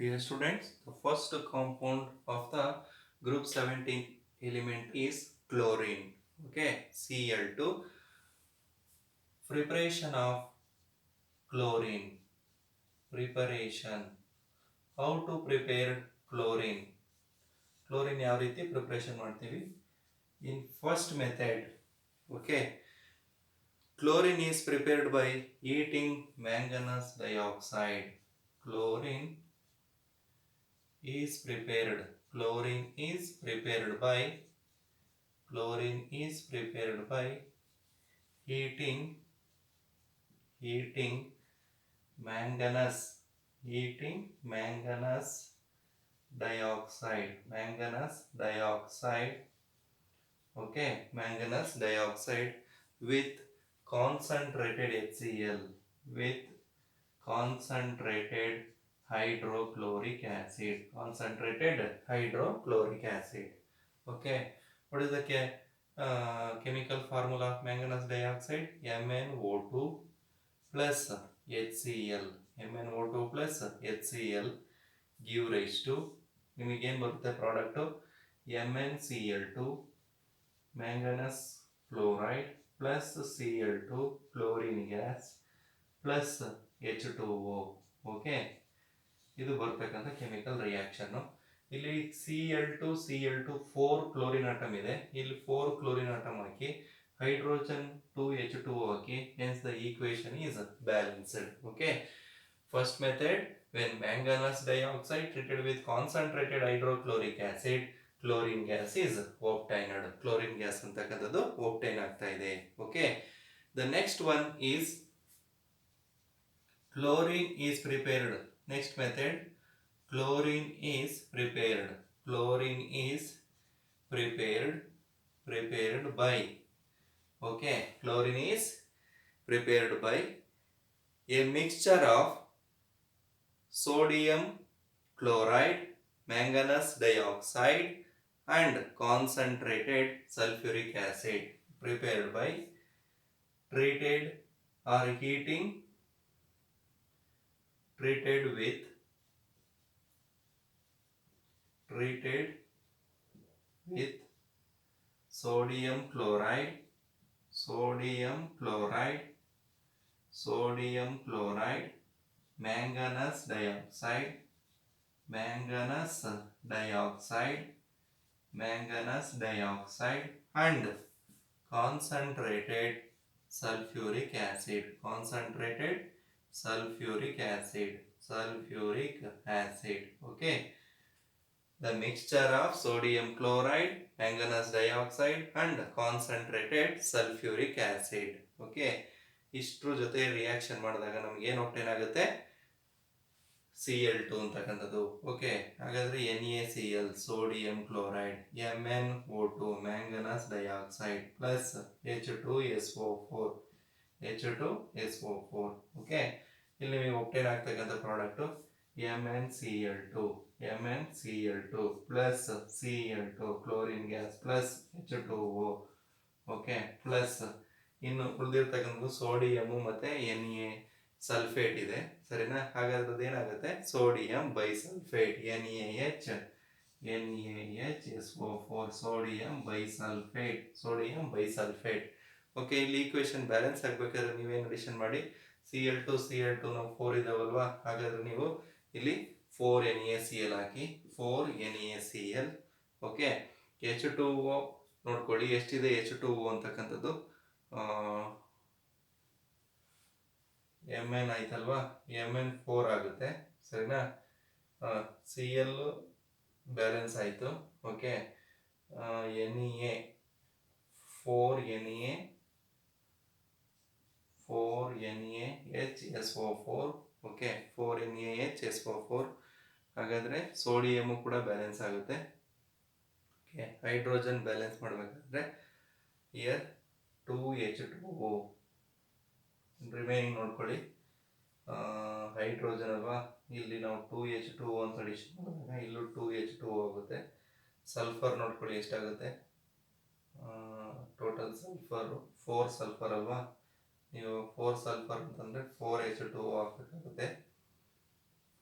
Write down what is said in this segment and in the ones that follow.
Dear students, the first compound of the group 17 element is chlorine. Okay, Cl2. Preparation of chlorine. Preparation. How to prepare chlorine? Chlorine ಯಾವ ರೀತಿ preparation ಮಾಡ್ತೀವಿ? In first method, okay, chlorine is prepared by heating manganese dioxide. Chlorine is prepared. Chlorine is prepared by heating manganese dioxide, okay, manganese dioxide with concentrated HCl, with concentrated hydrochloric acid. Okay, what is the chemical formula of manganese dioxide? MnO2 plus HCl. MnO2 plus HCl give rise to ನಿಮಗೇನು ಬರುತ್ತೆ product MnCl2 manganese chloride plus Cl2 chlorine gas plus H2O. Okay, ಇದು ಬರ್ತಕ್ಕಂಥ chemical reaction. ಇಲ್ಲಿ Cl2 4 chlorine atom ಇದೆ. ಇಲ್ಲಿ 4 chlorine atom hockey hydrogen 2 H2O hockey, hence the equation is balanced. Okay, first method, when manganese dioxide treated with concentrated hydrochloric acid, chlorine gas is obtained. Chlorine gas ಅಂತಕ್ಕಂಥದ್ದು obtain ಆಗ್ತಾ ಇದೆ. Okay, the next one is chlorine is prepared. Next method, chlorine is prepared by, okay, chlorine is prepared by a mixture of sodium chloride, manganese dioxide and concentrated sulfuric acid, prepared by treated with sodium chloride, manganese dioxide and concentrated sulfuric acid, okay, the mixture of sodium chloride, manganese dioxide and concentrated sulfuric acid. Okay, ಇಷ್ಟರ ಜೊತೆ reaction ಮಾಡಿದಾಗ ನಮ್ಗೆ ಏನು obtain ಆಗುತ್ತೆ? Cl2 ಅಂತಕ್ಕಂಥದ್ದು. Okay, ಹಾಗಾದ್ರೆ NaCl sodium chloride, MnO2 manganous dioxide plus H2SO4. Okay, ಇಲ್ಲಿ ನಿಮಗೆ ಒಪ್ಟೇನ್ ಆಗ್ತಕ್ಕಂಥ product MnCl2 plus Cl2 chlorine gas plus H2O. Okay, plus ಇನ್ನು ಉಳಿದಿರ್ತಕ್ಕಂಥದ್ದು ಸೋಡಿಯಂ ಮತ್ತೆ Na ಸಲ್ಫೇಟ್ ಇದೆ, ಸರಿನಾ? ಹಾಗಾದ್ರೆ ಅದೇನಾಗುತ್ತೆ? Sodium bisulphate, NaHSO4, sodium bisulphate. Okay, ಇಲ್ಲಿ ಈಕ್ವೇಶನ್ ಬ್ಯಾಲೆನ್ಸ್ ಆಗಬೇಕಾದ್ರೆ ನೀವೇನು ಅಡಿಷನ್ ಮಾಡಿ, Cl2 ನಾವು 4 ಇದಾವಲ್ವಾ, ಹಾಗಾದ್ರೆ ನೀವು ಇಲ್ಲಿ 4NaCl ಹಾಕಿ, 4NaCl. ಓಕೆ, H2O ನೋಡ್ಕೊಳ್ಳಿ ಎಷ್ಟಿದೆ H2O ಅಂತಕ್ಕಂಥದ್ದು, Mn ಆಯ್ತಲ್ವಾ, Mn4 ಆಗುತ್ತೆ, ಸರಿನಾ? Cl ಬ್ಯಾಲೆನ್ಸ್ ಆಯಿತು. Okay, Na 4NaHSO4. Okay, 4NaHSO4. ಹಾಗಾದರೆ ಸೋಡಿಯಮು ಕೂಡ ಬ್ಯಾಲೆನ್ಸ್ ಆಗುತ್ತೆ. ಓಕೆ, ಹೈಡ್ರೋಜನ್ ಬ್ಯಾಲೆನ್ಸ್ ಮಾಡಬೇಕಾದ್ರೆ ಇಯರ್ 2H2O. ರಿಮೈನಿಂಗ್ ನೋಡ್ಕೊಳ್ಳಿ, ಹೈಡ್ರೋಜನ್ ಅಲ್ವಾ, ಇಲ್ಲಿ ನಾವು 2H2O ಅಂತ ಅಡಿಷನ್ ಮಾಡಿದಾಗ ಇಲ್ಲೂ 2H2O ಆಗುತ್ತೆ. ಸಲ್ಫರ್ ನೋಡ್ಕೊಳ್ಳಿ ಎಷ್ಟಾಗುತ್ತೆ, ಟೋಟಲ್ ಸಲ್ಫರ್ 4 ಸಲ್ಫರ್ ಅಲ್ವಾ, ನೀವು 4 ಸಲ್ಫರ್ ಅಂತಂದರೆ 4H2O ಹಾಕಬೇಕಾಗುತ್ತೆ.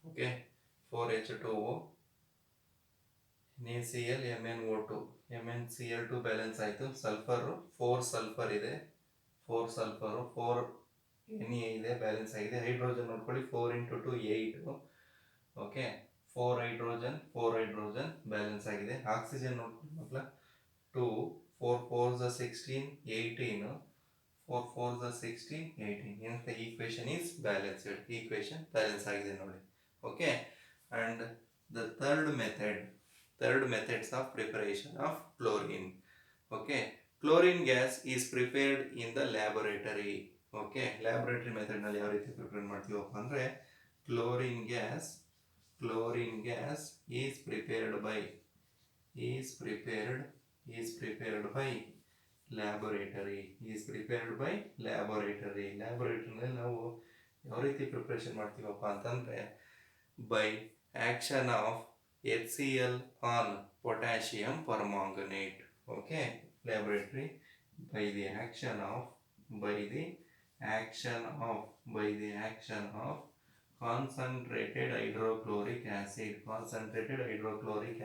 Okay, 4H2O, NaCl, MnO2, MnCl2 balance ಆಯಿತು. ಸಲ್ಫರು 4 ಸಲ್ಫರ್ ಇದೆ, 4 ಸಲ್ಫರು 4 Na ಇದೆ, ಬ್ಯಾಲೆನ್ಸ್ ಆಗಿದೆ. ಹೈಡ್ರೋಜನ್ ನೋಡ್ಕೊಳ್ಳಿ, 4 × 2 8. ಓಕೆ, 4 ಹೈಡ್ರೋಜನ್ ಬ್ಯಾಲೆನ್ಸ್ ಆಗಿದೆ. ಆಕ್ಸಿಜನ್ ನೋಡ್ಕೊಳ್ಳಿ ಮಕ್ಕಳ, 2 4 4 16 18, 4 4 16 18. ಏನಂತ equation is balanced, equation balance ಆಗಿದೆ ನೋಡಿ. Okay, and the third methods of preparation of chlorine. Okay, chlorine gas is prepared in the laboratory. Okay, laboratory method ನಲ್ಲಿ ಯಾವ ರೀತಿ ಪ್ರಿಪೇರ್ ಮಾಡ್ತೀವಪ್ಪ ಅಂದ್ರೆ, chlorine gas is prepared by laboratory. Laboratory ನಲ್ಲಿ ನಾವು ಯಾವ ರೀತಿ ಪ್ರಿಪರೇಷನ್ ಮಾಡ್ತೀವಪ್ಪ ಅಂತಂದ್ರೆ, by action of HCl on potassium permanganate. Okay, laboratory by the action of concentrated hydrochloric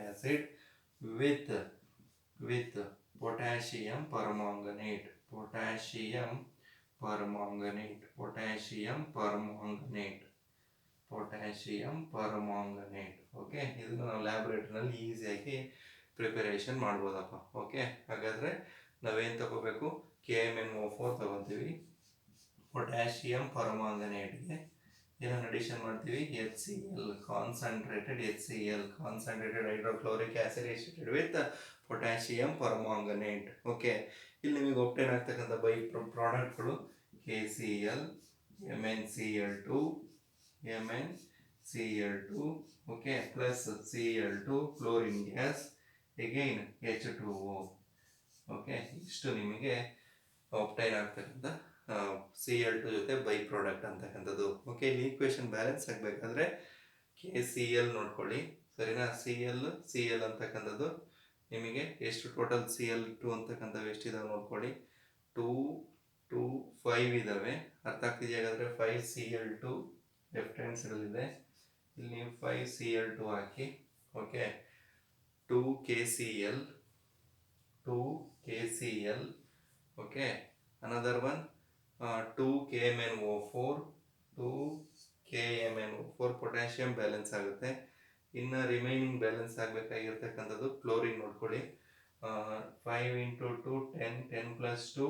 acid with potassium permanganate. Okay, ಇದನ್ನು ನಾವು ಲ್ಯಾಬೊರೇಟರಿನಲ್ಲಿ ಈಸಿಯಾಗಿ ಪ್ರಿಪರೇಷನ್ ಮಾಡ್ಬೋದಪ್ಪ. ಓಕೆ, ಹಾಗಾದರೆ ನಾವೇನು ತಗೋಬೇಕು, KMnO4 ತಗೋತೀವಿ. ಪೊಟ್ಯಾಷಿಯಂ ಪರಮಾಂಗನೇಟ್ಗೆ ಏನನ್ನು ಅಡಿಷನ್ ಮಾಡ್ತೀವಿ, HCl, concentrated hydrochloric acid with potassium permanganate. Okay, ಇಲ್ಲಿ ನಿಮಗೆ ಒಪ್ಟೇನ್ ಆಗ್ತಕ್ಕಂಥ ಬೈ ಪ್ರಾಡಕ್ಟ್ಗಳು KCl, MnCl2, okay, plus Cl2, chlorine gas, again H2O. Okay, ಇಷ್ಟು ನಿಮಗೆ ಒಪ್ಟೈನ್ ಆಗ್ತಕ್ಕಂಥ Cl2 ಜೊತೆ ಬೈ ಪ್ರಾಡಕ್ಟ್ ಅಂತಕ್ಕಂಥದ್ದು. ಓಕೆ, ಇಲ್ಲಿ ಈಕ್ವೇಶನ್ ಬ್ಯಾಲೆನ್ಸ್ ಆಗಬೇಕಾದ್ರೆ KCl ನೋಡ್ಕೊಳ್ಳಿ, ಸರಿನಾ. Cl ಅಂತಕ್ಕಂಥದ್ದು ನಿಮಗೆ ಎಷ್ಟು ಟೋಟಲ್ Cl2 ಅಂತಕ್ಕಂಥವು ಎಷ್ಟಿದಾವೆ ನೋಡ್ಕೊಳ್ಳಿ, 2 2 5 ಇದ್ದಾವೆ. ಅರ್ಥ ಆಗ್ತಿದೆಯಾ? ಹಾಗಾದರೆ 5 Cl2 ಲೆಫ್ಟ್ ಹ್ಯಾಂಡ್ ಸೈಡಲ್ಲಿದೆ, ಇಲ್ಲಿ ನೀವು 5 Cl2 ಹಾಕಿ. Okay, 2 KCl, okay, another one 2 KMnO4, potassium balance ಆಗುತ್ತೆ. ಇನ್ನು ರಿಮೈನಿಂಗ್ ಬ್ಯಾಲೆನ್ಸ್ ಆಗಬೇಕಾಗಿರ್ತಕ್ಕಂಥದ್ದು ಕ್ಲೋರಿನ್ ನೋಡ್ಕೊಳ್ಳಿ, 5 × 2 10, 10 + 2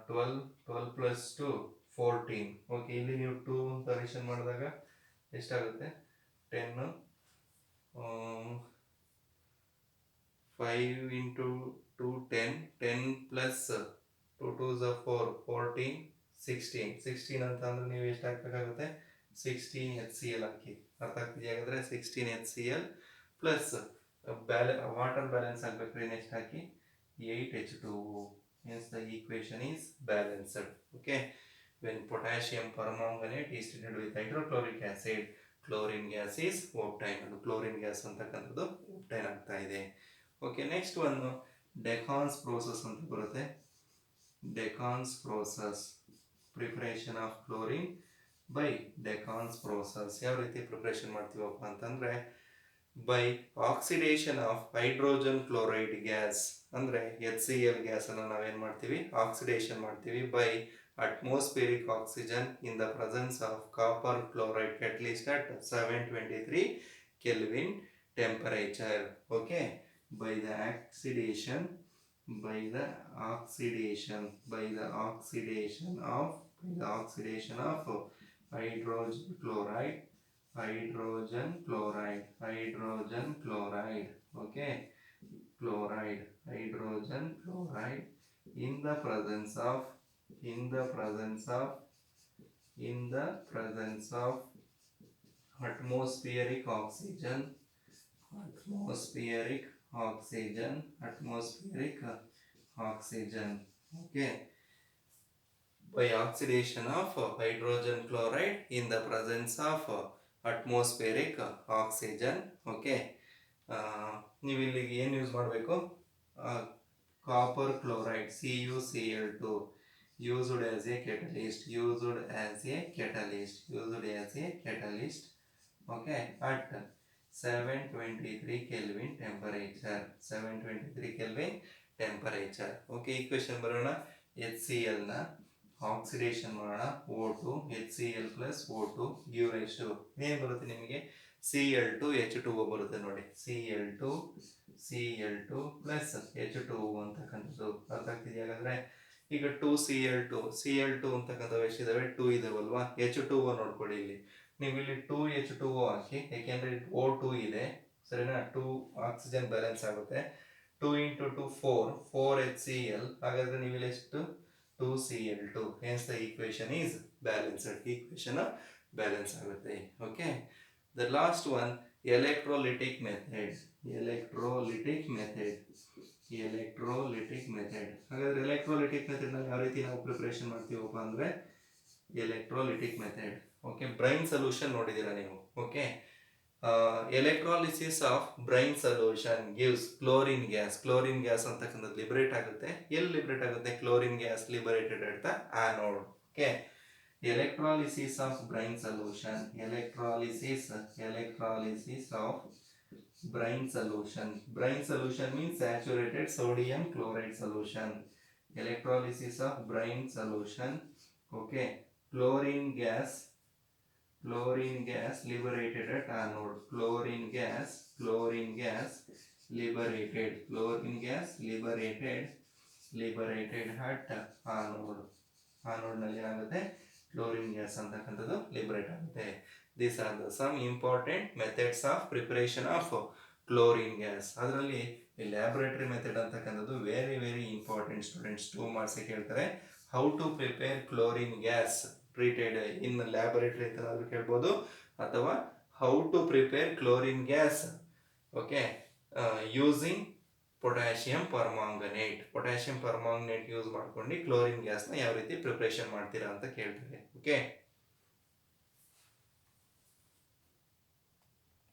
12, 12 + 2 14. ಓಕೆ, ಇಲ್ಲಿ ನೀವು 2 ಅಂತ ಅಡಿಷನ್ ಮಾಡಿದಾಗ ಎಷ್ಟಾಗುತ್ತೆ, 10, 5 × 2 10, 10 + 2 2s 4, 14, 16 ಅಂತ ಅಂದ್ರೆ ನೀವು ಎಷ್ಟು ಹಾಕಬೇಕಾಗುತ್ತೆ, 16 HCl ಹಾಕಿ. ಅರ್ಥ ಆಗ್ತಿದೆಯಾ? ಹಾಗಾದರೆ 16 HCl ಪ್ಲಸ್ ವಾಟರ್ ಬ್ಯಾಲೆನ್ಸ್ ಆಗಬೇಕಾದ್ರೆ next hockey 8 H2O. Hence the equation is balanced. Okay, when potassium permanganate is treated with hydrochloric acid, chlorine gas is obtained. Chlorine gas ಅಂತಕ್ಕಂಥದ್ದು obtain ಆಗ್ತಾ ಇದೆ. ಓಕೆ, ನೆಕ್ಸ್ಟ್ ಒಂದು ಡೆಕಾನ್ಸ್ process ಅಂತ ಬರುತ್ತೆ. Deacon's process, preparation of chlorine by Deacon's process. ಯಾವ ರೀತಿ preparation ಮಾಡ್ತೀವಪ್ಪ ಅಂತಂದರೆ, by oxidation of hydrogen chloride gas, ಅಂದರೆ HCl ಗ್ಯಾಸನ್ನು ನಾವೇನು ಮಾಡ್ತೀವಿ, ಆಕ್ಸಿಡೇಷನ್ ಮಾಡ್ತೀವಿ by atmospheric oxygen in the presence of copper chloride catalyst at 723 Kelvin temperature. Okay, by the oxidation of hydrogen chloride. Okay, hydrogen chloride in the presence of atmospheric oxygen. Okay, by oxidation of hydrogen chloride in the presence of atmospheric oxygen. Okay, ನೀವು ಇಲ್ಲಿಗೆ ಏನು use ಮಾಡಬೇಕು, copper chloride CuCl2 used as a catalyst okay at 723 kelvin temperature 723 kelvin temperature. Okay equation ಬರೋಣ. HCl ನ oxidation ಮಾಡೋಣ. O2 HCl plus O2 give rise to ಏನು ಬರುತ್ತೆ ನಿಮಗೆ Cl2 H2O ಬರುತ್ತೆ ನೋಡಿ. Cl2 ಪ್ಲಸ್ H2O ಅಂತಕ್ಕಂಥದ್ದು ಅರ್ಥ ಆಗ್ತಿದೆಯಾ? ಹಾಗಾದ್ರೆ ಈಗ 2Cl2 ಅಂತಕ್ಕಂಥವು ಎಷ್ಟಿದಾವೆ? 2 ಇದಾವಲ್ವಾ. H2O ನೋಡ್ಕೊಳ್ಳಿ ಇಲ್ಲಿ. ನೀವು ಇಲ್ಲಿ 2H2O ಹಾಕಿ, ಯಾಕೆಂದ್ರೆ O2 ಇದೆ ಸರಿನಾ. 2 ಆಕ್ಸಿಜನ್ ಬ್ಯಾಲೆನ್ಸ್ ಆಗುತ್ತೆ. 2 into 2 4 HCl. ಹಾಗಾದ್ರೆ ನೀವು ಇಲ್ಲಿ ಎಷ್ಟು? 2Cl2. hence the equation is balanced. equation balance ಆಗುತ್ತೆ. Okay the last one electrolytic method. ಹಾಗಾದ್ರೆ ಎಲೆಕ್ಟ್ರೋಲಿಟಿಕ್ ಮೆಥಡ್ ನಲ್ಲಿ ಯಾವ ರೀತಿ ನಾವು ಪ್ರಿಪರೇಷನ್ ಮಾಡ್ತೀವಪ್ಪ ಅಂದ್ರೆ electrolytic method. Okay brine solution ನೋಡಿದ್ದೀರಾ ನೀವು. Okay electrolysis of brine solution gives chlorine gas ಅಂತಕ್ಕಂಥದ್ದು ಲಿಬರೇಟ್ ಆಗುತ್ತೆ. ಎಲ್ಲಿ ಲಿಬರೇಟ್ ಆಗುತ್ತೆ? Chlorine gas liberated at the anode. Okay electrolysis of brine solution. Electrolysis of brine solution. Brine solution means saturated sodium chloride solution. Electrolysis of brine solution. Okay, chlorine gas liberated at anode. Chlorine gas liberated at anode. anode ನಲ್ಲಿ ಏನಾಗುತ್ತೆ? Chlorine gas ಅಂತಕ್ಕಂಥದ್ದು liberate ಆಗುತ್ತೆ. These are the some important methods of preparation of chlorine gas. ಅದರಲ್ಲಿ laboratory method ಅಂತಕ್ಕಂಥದ್ದು very very important students. 2 marks ಕೇಳ್ತಾರೆ. How to prepare chlorine gas treated in laboratory ಅಂತ ಆದ್ರೂ ಕೇಳ್ಬೋದು, ಅಥವಾ how to prepare chlorine gas okay using potassium permanganate use ಮಾಡ್ಕೊಂಡು chlorine ಗ್ಯಾಸ್ನ ಯಾವ ರೀತಿ ಪ್ರಿಪರೇಷನ್ ಮಾಡ್ತೀರಾ ಅಂತ ಕೇಳ್ತಾರೆ. ಓಕೆ